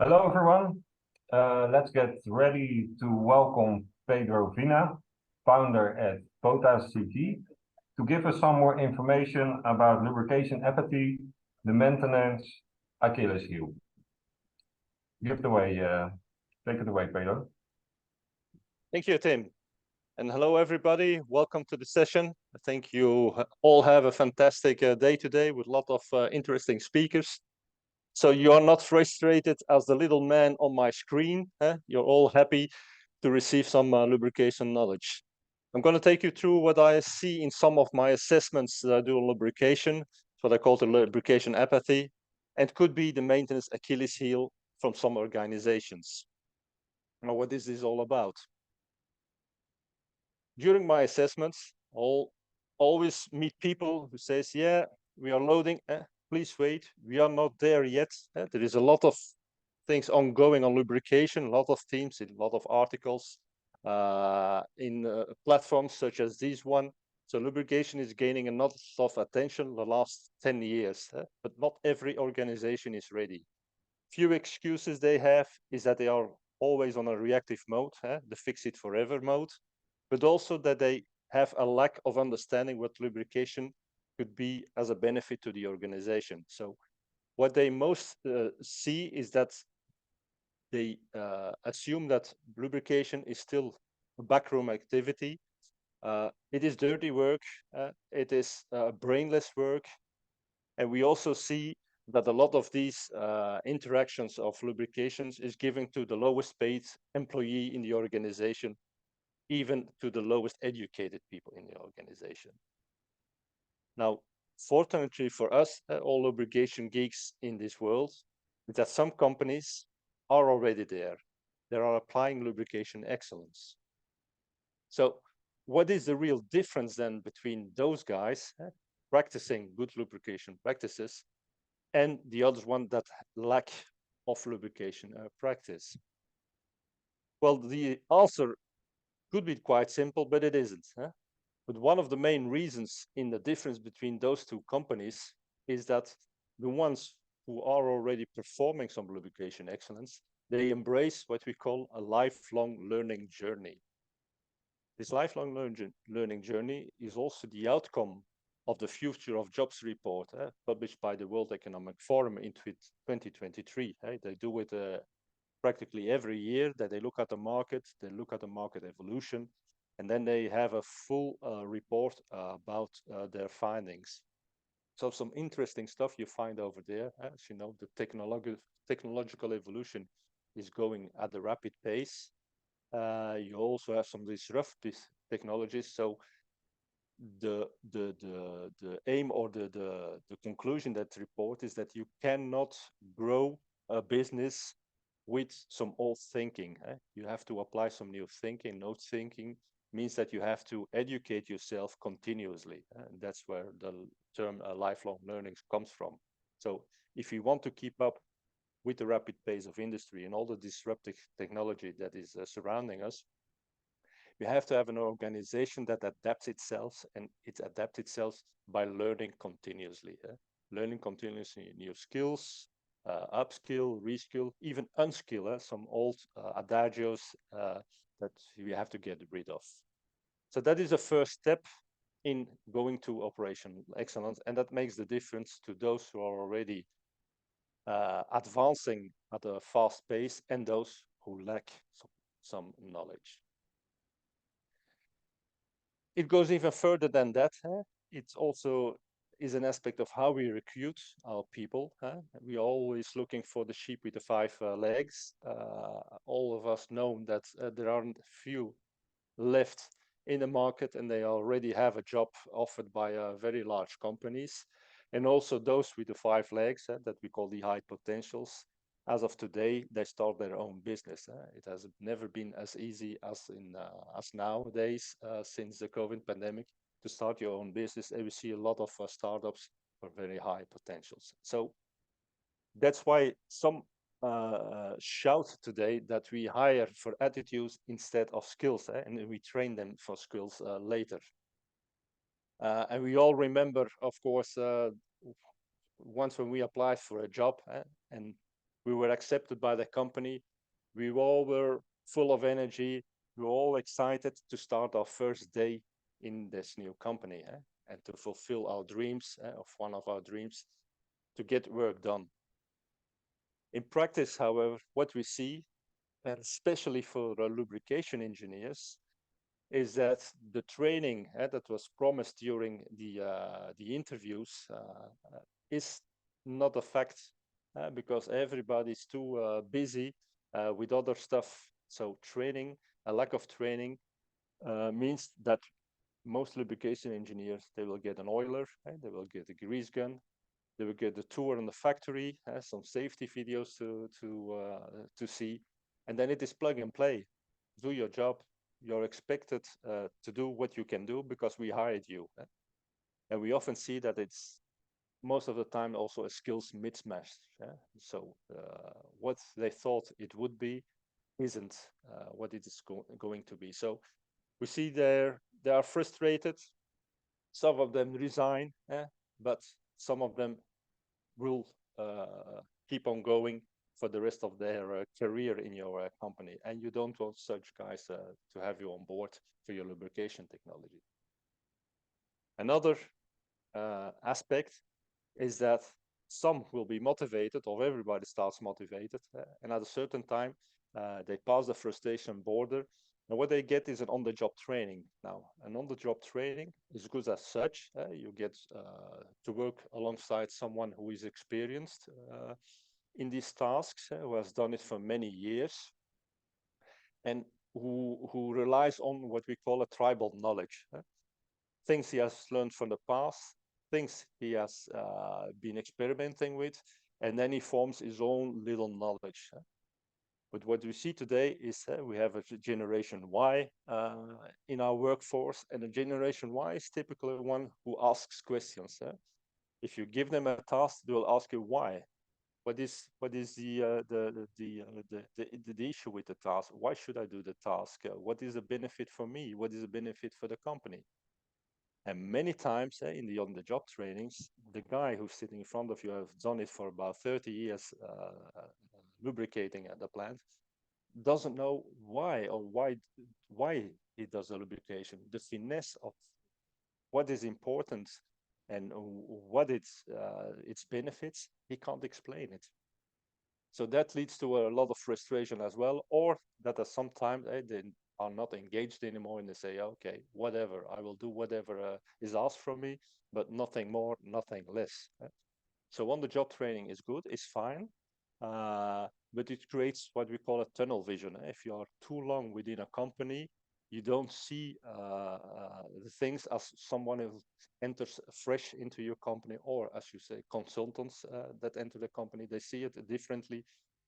Hello, everyone. Let's get ready to welcome Pedro Vina, founder at VOTA CT, to give us some more information about lubrication apathy, the maintenance, Achilles heel. Take it away, Pedro. Thank you, Tim. And hello, everybody. Welcome to the session. I think you all have a fantastic day today with a lot of interesting speakers. So you are not frustrated as the little man on my screen. You're all happy to receive some lubrication knowledge. I'm going to take you through what I see in some of my assessments that I do on lubrication, what I call the lubrication apathy, and could be the maintenance Achilles heel from some organizations. Now, what is this all about? During my assessments, I'll always meet people who says, yeah, we are loading, please wait, we are not there yet. There is a lot of things ongoing on lubrication, a lot of teams, a lot of articles in platforms such as this one. So lubrication is gaining a lot of attention the last 10 years, but not every organization is ready. Few excuses they have is that they are always on a reactive mode, the fix it forever mode, but also that they have a lack of understanding what lubrication could be as a benefit to the organization. So what they most see is that they assume that lubrication is still a backroom activity. It is dirty work, it is brainless work, and we also see that a lot of these interactions of lubrications is given to the lowest paid employee in the organization, even to the lowest educated people in the organization. Now, fortunately for us, all lubrication geeks in this world, is that some companies are already there. They are applying lubrication excellence. So what is the real difference then between those guys practicing good lubrication practices and the other one that lack of lubrication practice? Well, the answer could be quite simple, but it isn't. But one of the main reasons in the difference between those two companies is that the ones who are already performing some lubrication excellence, they embrace what we call a lifelong learning journey. This lifelong learning journey is also the outcome of the Future of Jobs report published by the World Economic Forum in 2023. They do it practically every year, that they look at the market, they look at the market evolution, and then they have a full report about their findings. So some interesting stuff you find over there. As you know, the technological evolution is going at a rapid pace. You also have some disruptive technologies. So the aim or the conclusion that report is that you cannot grow a business with some old thinking. You have to apply some new thinking. New thinking means that you have to educate yourself continuously. And that's where the term lifelong learning comes from. So if you want to keep up with the rapid pace of industry and all the disruptive technology that is surrounding us, you have to have an organization that adapts itself, and it adapts itself by learning continuously. Learning continuously new skills, upskill, reskill, even unskill some old adagios that we have to get rid of. So that is the first step in going to operational excellence, and that makes the difference to those who are already advancing at a fast pace and those who lack some knowledge. It goes even further than that. It also is an aspect of how we recruit our people. We are always looking for the sheep with the 5 legs. All of us know that there aren't few left in the market, and they already have a job offered by very large companies. And also those with the 5 legs that we call the high potentials. As of today, they start their own business. It has never been as easy as nowadays since the COVID pandemic to start your own business. And we see a lot of startups for very high potentials. So that's why some shout today that we hire for attitudes instead of skills, and we train them for skills later. And we all remember, of course, once when we applied for a job and We were accepted by the company. We all were full of energy. We were all excited to start our first day in this new company and to fulfill our dreams, of one of our dreams, to get work done. In practice, however, what we see, and especially for lubrication engineers, is that the training that was promised during the interviews is not a fact because everybody's too busy with other stuff. So training, a lack of training, means that most lubrication engineers, they will get an oiler, they will get a grease gun, they will get a tour in the factory, some safety videos to see, and then it is plug and play. Do your job. You're expected to do what you can do because we hired you. And we often see that it's most of the time also a skills mismatch. So what they thought it would be isn't what it is going to be. So we see they are frustrated. Some of them resign, but some of them will keep on going for the rest of their career in your company. And you don't want such guys to have you on board for your lubrication technology. Another aspect is that some will be motivated, or everybody starts motivated, and at a certain time, they pass the frustration border. And what they get is an on-the-job training. Now, an on-the-job training is good as such. You get to work alongside someone who is experienced in these tasks, who has done it for many years, and who relies on what we call a tribal knowledge. Things he has learned from the past, things he has been experimenting with, and then he forms his own little knowledge. But what we see today is we have a generation Y in our workforce, and a generation Y is typically one who asks questions. If you give them a task, they will ask you why. What is the issue with the task? Why should I do the task? What is the benefit for me? What is the benefit for the company? And many times in the on-the-job trainings, the guy who's sitting in front of you has done it for about 30 years lubricating at the plant, doesn't know why he does the lubrication, the finesse of what is important and what its benefits, he can't explain it. So that leads to a lot of frustration as well, or that sometimes they are not engaged anymore and they say, okay, whatever, I will do whatever is asked from me, but nothing more, nothing less. So on-the-job training is good, it's fine, but it creates what we call a tunnel vision. If you are too long within a company, you don't see the things as someone who enters fresh into your company, or as you say, consultants that enter the company, they see it differently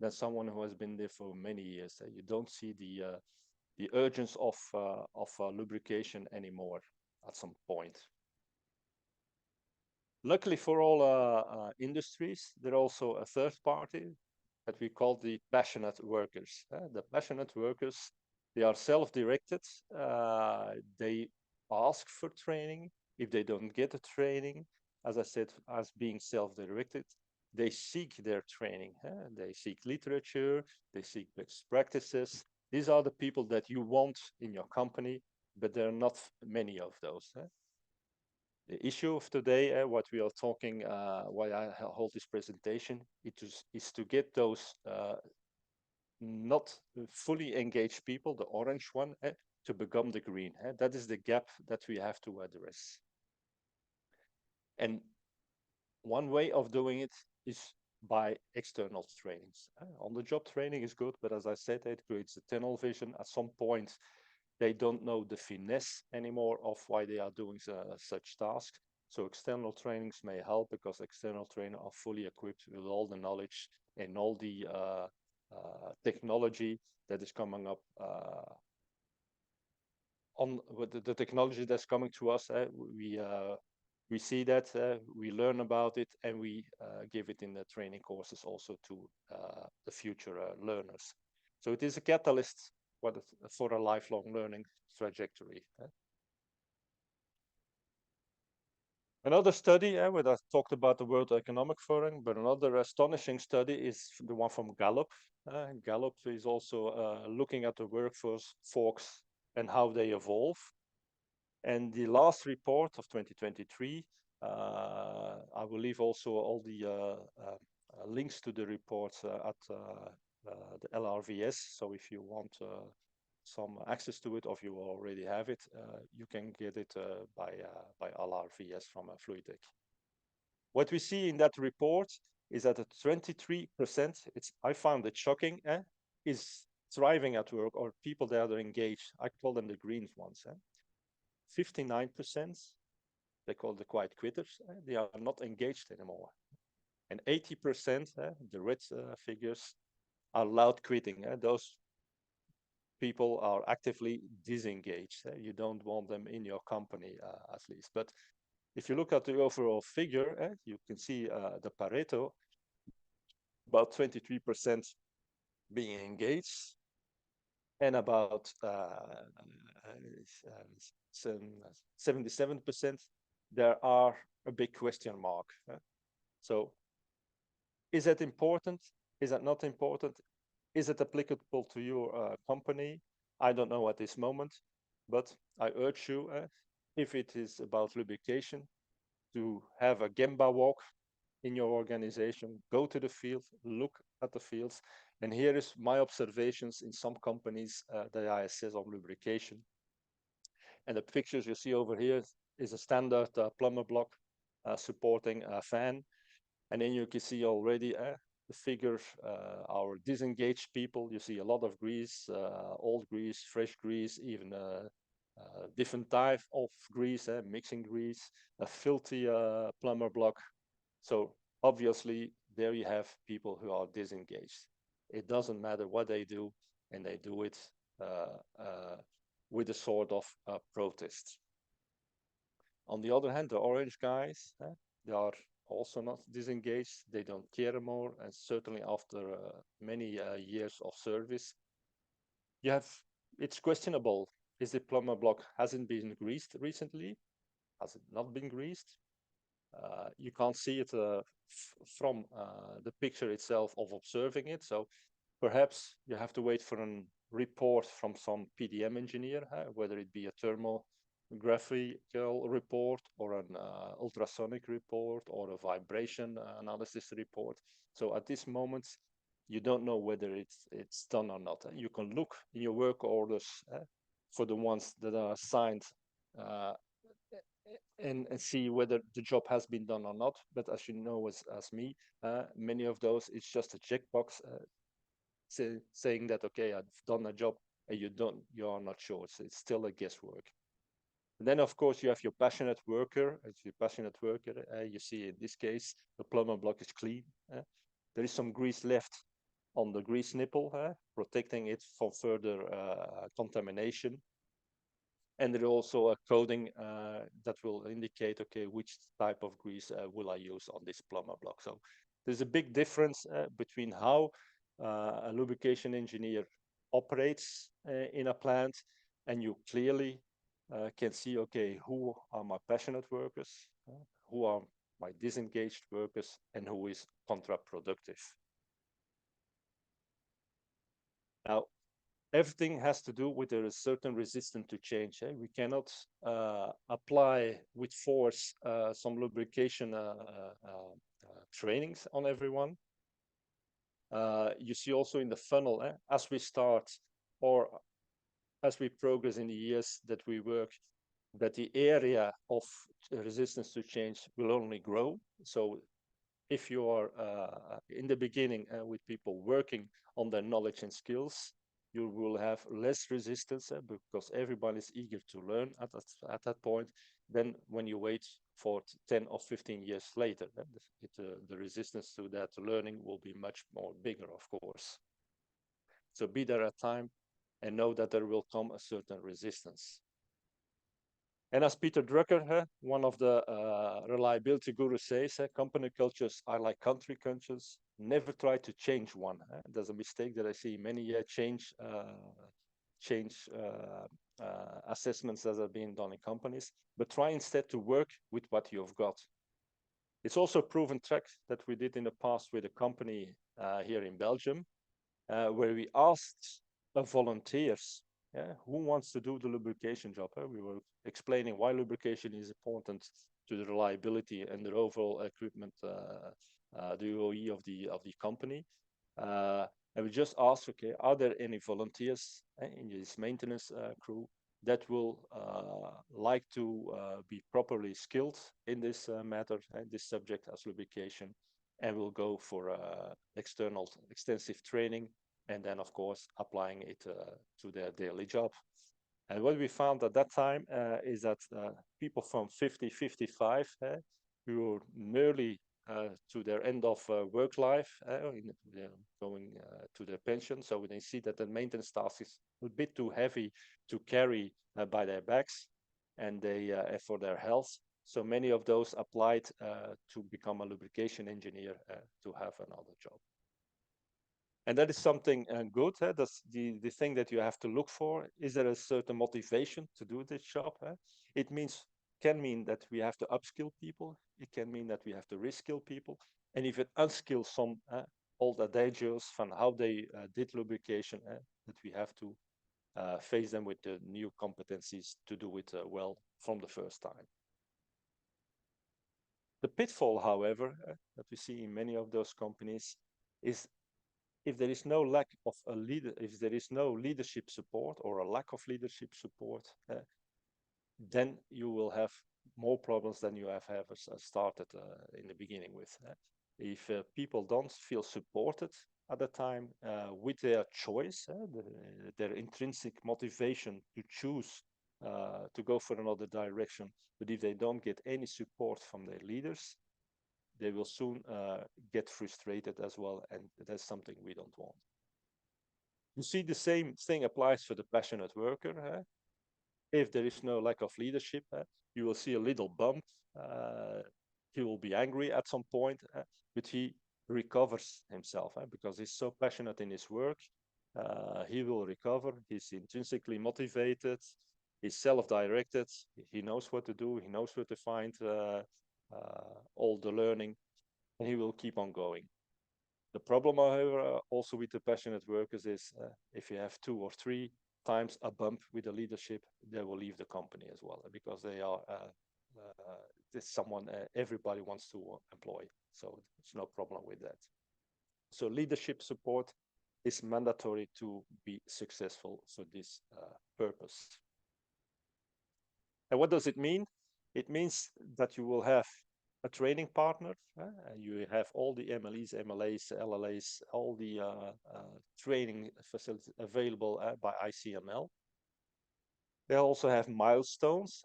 than someone who has been there for many years. You don't see the urgency of lubrication anymore at some point. Luckily for all industries, there are also a third party that we call the passionate workers. The passionate workers, they are self-directed. They ask for training. If they don't get the training, as I said, as being self-directed, they seek their training. They seek literature, they seek best practices. These are the people that you want in your company, but there are not many of those. The issue of today, what we are talking, why I hold this presentation, is to get those not fully engaged people, the orange one, to become the green. That is the gap that we have to address. And one way of doing it is by external trainings. On-the-job training is good, but as I said, it creates a tunnel vision. At some point, they don't know the finesse anymore of why they are doing such tasks. So external trainings may help because external trainers are fully equipped with all the knowledge and all the technology that is coming up on with the technology that's coming to us. We see that, we learn about it, and we give it in the training courses also to the future learners. So it is a catalyst for a lifelong learning trajectory. Another study, where I talked about the World Economic Forum, but another astonishing study is the one from Gallup. Gallup is also looking at the workforce folks and how they evolve. And the last report of 2023, I will leave also all the links to the reports at the LRVS. So if you want some access to it, or if you already have it, you can get it by LRVS from Fluidec. What we see in that report is that at 23%, I found it shocking, is thriving at work, or people that are engaged. I call them the green ones. 59%, they call the quiet quitters, they are not engaged anymore. And 80%, the red figures, are loud quitting. Those people are actively disengaged. You don't want them in your company, at least. But if you look at the overall figure, you can see the Pareto, about 23% being engaged, and about 77%, there are a big question mark. So is that important? Is that not important? Is it applicable to your company? I don't know at this moment, but I urge you, if it is about lubrication, to have a Gemba walk in your organization, go to the field, look at the fields. And here is my observations in some companies that I assess on lubrication. And the pictures you see over here is a standard plumber block supporting a fan. And then you can see already the figure, our disengaged people. You see a lot of grease, old grease, fresh grease, even different type of grease, mixing grease, a filthy plumber block. So obviously there you have people who are disengaged. It doesn't matter what they do, and they do it with a sort of protest. On the other hand, the orange guys, they are also not disengaged. They don't care more, and certainly after many years of service, it's questionable. Is the plumber block hasn't been greased recently? Has it not been greased? You can't see it from the picture itself of observing it. So perhaps you have to wait for a report from some PDM engineer, whether it be a thermographical report or an ultrasonic report or a vibration analysis report. So at this moment, you don't know whether it's done or not. You can look in your work orders for the ones that are signed and see whether the job has been done or not. But as you know, as me, many of those, it's just a checkbox saying that, okay, I've done a job, and you are not sure. So it's still a guesswork. And then, of course, you have your passionate worker. As your passionate worker, you see in this case, the plumber block is clean. There is some grease left on the grease nipple, protecting it from further contamination. And there is also a coding that will indicate, okay, which type of grease will I use on this plumber block. So there's a big difference between how a lubrication engineer operates in a plant, and you clearly can see, okay, who are my passionate workers, who are my disengaged workers, and who is counterproductive. Now, everything has to do with a certain resistance to change. We cannot apply with force some lubrication trainings on everyone. You see also in the funnel, as we start or as we progress in the years that we work, that the area of resistance to change will only grow. So if you are in the beginning with people working on their knowledge and skills, you will have less resistance because everybody is eager to learn at that point. Then when you wait for 10 or 15 years later, the resistance to that learning will be much more bigger, of course. So be there at time and know that there will come a certain resistance. And as Peter Drucker, one of the reliability gurus says, company cultures are like country cultures. Never try to change one. There's a mistake that I see many change assessments that are being done in companies, but try instead to work with what you've got. It's also a proven track that we did in the past with a company here in Belgium, where we asked volunteers, who wants to do the lubrication job? We were explaining why lubrication is important to the reliability and the overall equipment, the OE of the company. And we just asked, okay, are there any volunteers in this maintenance crew that will like to be properly skilled in this matter, this subject as lubrication, and will go for external extensive training, and then of course applying it to their daily job. And what we found at that time is that people from 50, 55 who were nearly to their end of work life, going to their pension. So when they see that the maintenance task is a bit too heavy to carry by their backs, and they for their health, so many of those applied to become a lubrication engineer to have another job. And that is something good. That's the thing that you have to look for. Is there a certain motivation to do this job? It can mean that we have to upskill people. It can mean that we have to reskill people. And if it unskill some old adagios from how they did lubrication, that we have to face them with the new competencies to do it well from the first time. The pitfall, however, that we see in many of those companies is if there is no lack of a leader, if there is no leadership support or a lack of leadership support, then you will have more problems than you have ever started in the beginning with. If people don't feel supported at the time with their choice, their intrinsic motivation to choose to go for another direction, but if they don't get any support from their leaders, they will soon get frustrated as well, and that's something we don't want. You see, the same thing applies for the passionate worker. If there is no lack of leadership, you will see a little bump. He will be angry at some point, but he recovers himself because he's so passionate in his work. He will recover. He's intrinsically motivated. He's self-directed. He knows what to do. He knows where to find all the learning, and he will keep on going. The problem, however, also with the passionate workers is if you have 2 or 3 times a bump with the leadership, they will leave the company as well, because they are someone everybody wants to employ. So it's no problem with that. So leadership support is mandatory to be successful for this purpose. And what does it mean? It means that you will have a training partner. You have all the MLEs, MLAs, LLAs, all the training facilities available by ICML. They also have milestones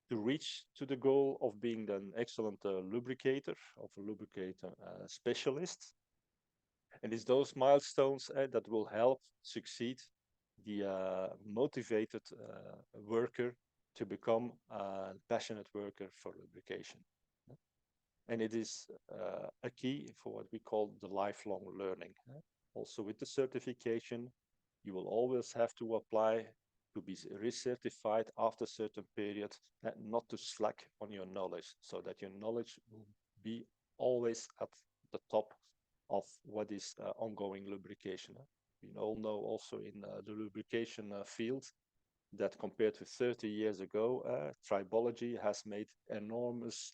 to reach to the goal of being an excellent lubricator, of a lubricator specialist. And it's those milestones that will help succeed the motivated worker to become a passionate worker for lubrication. And it is a key for what we call the lifelong learning. Also with the certification, you will always have to apply to be recertified after a certain period, not to slack on your knowledge, so that your knowledge will be always at the top of what is ongoing lubrication. We all know also in the lubrication field that compared to 30 years ago, tribology has made enormous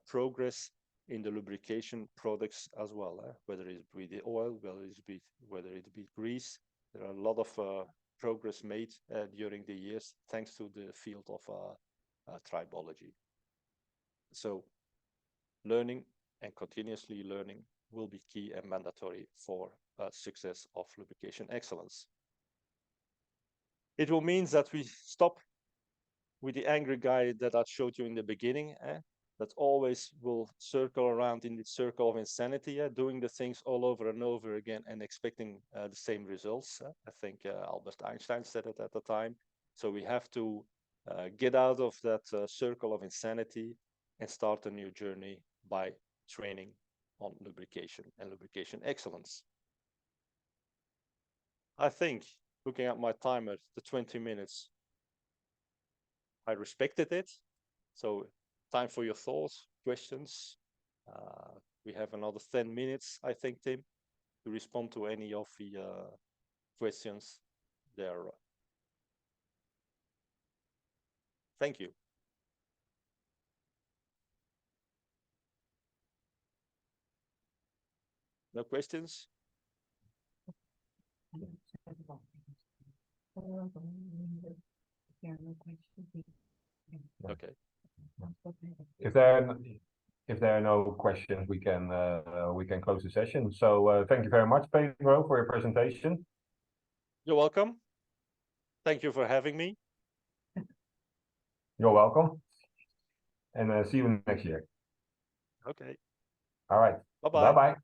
progress in the lubrication products as well, whether it be the oil, whether it be grease. There are a lot of progress made during the years thanks to the field of tribology. So learning and continuously learning will be key and mandatory for success of lubrication excellence. It will mean that we stop with the angry guy that I showed you in the beginning, that always will circle around in the circle of insanity, doing the things all over and over again and expecting the same results. I think Albert Einstein said it at the time. So we have to get out of that circle of insanity and start a new journey by training on lubrication and lubrication excellence. I think, looking at my timer, the 20 minutes I respected it. So time for your thoughts, questions. We have another 10 minutes, I think, Tim, to respond to any of the questions there. Thank you. No questions? Okay. If there are no questions, we can close the session. So thank you very much, Pedro, for your presentation. You're welcome. Thank you for having me. You're welcome. And see you next year. Okay. All right. Bye-bye. Bye-bye.